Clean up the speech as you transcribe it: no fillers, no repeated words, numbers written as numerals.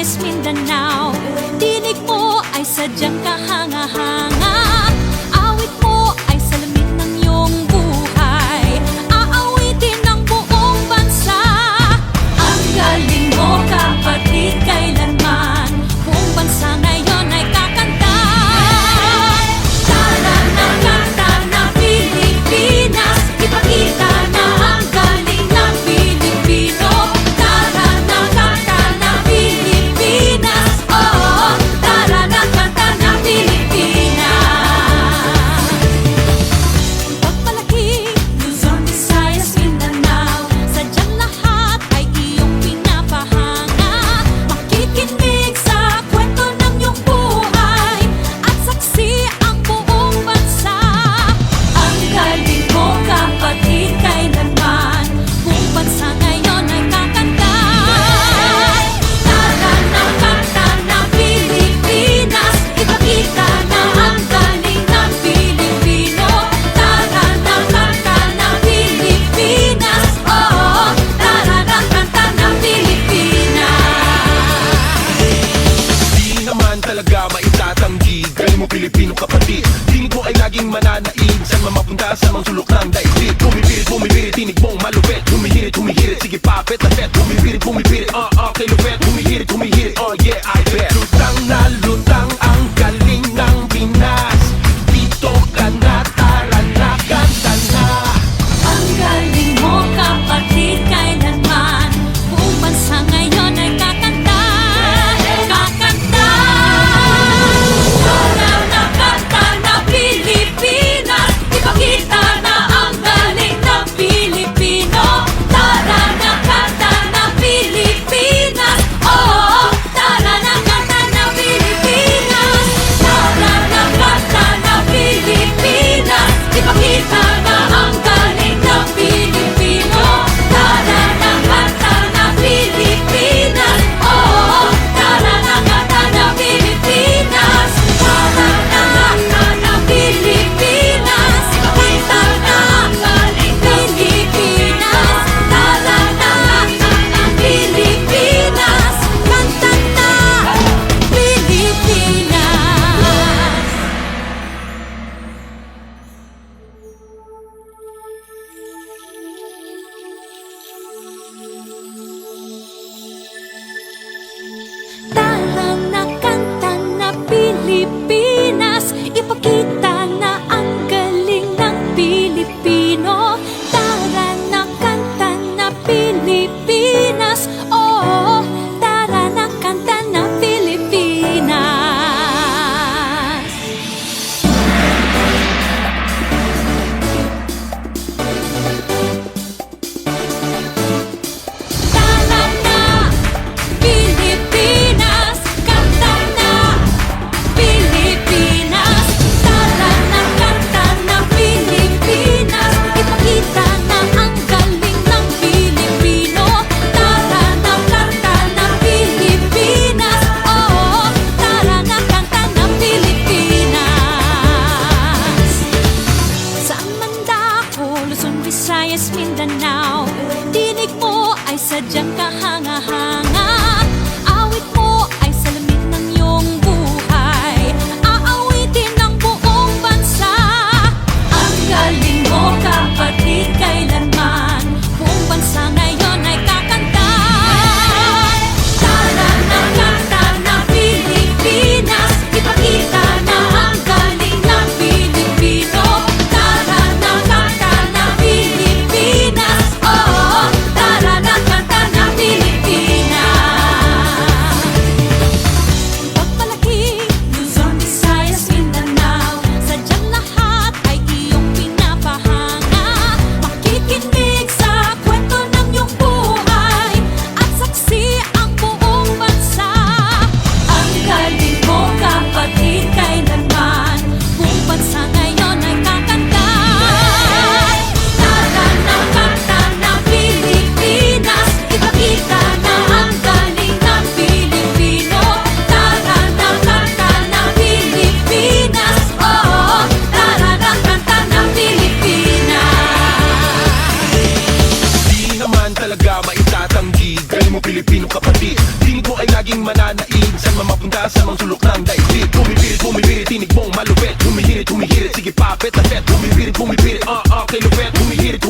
Visayas, Mindanao. Tinig mo ay sadyang kahanga-hanga. Awit mo ay salamin ng iyong buhay. Aawitin ng buong bansa. Ang galing mo, kapatid, kailanman buong bansa ngayon ay kakanta. Tara na, kanta na Pilipinas, ipakita na ang galing ng Pilipino. Tara na, kanta na Pilipinas, oh, tara na, kanta na Pilipinas. Pagpalaki, Luzon, Visayas, Mindanao, sadyang lahat ay iyong pinapahanga. Makikinig sa kwento ng iyong buhay at saksi ang buong bansa. Ang galing mo, kapatid, kailanman buong bansa ngayon ay kakanta. Tara na, kanta na Pilipinas, ipakita na ang galing ng Pilipino. Tara na, kanta na Pilipinas, oh, tara na, kanta na Pilipinas. Di naman talaga maitatanggi, galing mo Pilipino kapatid. Tinig mo ay laging mananaig, saan man mapunta sa mga sulok ng daigdig. Bumibirit, tinig mong malupit. Humihirit, sige papet na pet. Bumibirit, kay lupet. Humihirit, oh yeah, I bet. Lutang na lutang ang galing ng Pinas. Dito ka na, tara na, kanta na. Ang galing mo, kapatid, kailanman buong bansa ngayon ay kakanta. Kakanta. Tara na, kanta na Pilipinas, ipakita na ang galing ng Pilipino. Tara na, kanta na Pilipinas, oh, tara na, kanta na Pilipinas. Tara na, kanta na Pilipinas, ipakita na ang galing ng Pilipino. Tara na, kanta na Pilipinas, oh, tara na, kanta na Pilipinas. Tara na, kanta na Pilipinas, ipakita na ang galing ng Pilipinas. Tara na, kanta na Pilipinas, kanta na Pilipinas. Tara na, kanta na Pilipinas, ipakita na ang galing ng Pilipino. Tara na, kanta na Pilipinas, oh, tara na, kanta na Pilipinas. Tara na, Pilipinas, kanta na Pilipinas. Tara na, kanta na Pilipinas, ipakita na ang galing ng Pilipino. Tara na, kanta na Pilipinas, oh, tara na, kanta na Pilipinas. Saan man dako, Luzon, Visayas, Mindanao, tinig mo ay sadyang kahanga-hanga. Awit mo ay salamin ng iyong buhay. Aawitin ng buong bansa. Ang galing mo, kapatid, kailanman buong bansa ngayon ay kakanta. Tara na, kanta na Pilipinas, ipakita na ang galing ng Pilipino. Tara na, kanta na Pilipinas, oh, tara na, kanta na Pilipinas. mo Pilipinong kapatid. Tinig mo ay laging mananaig, saan man mapunta sa mga sulok ng daigdig. Bumibirit, tinig mong malupit. Humihirit, sige papet na pet. Bumibirit, kay lupet. Humihirit,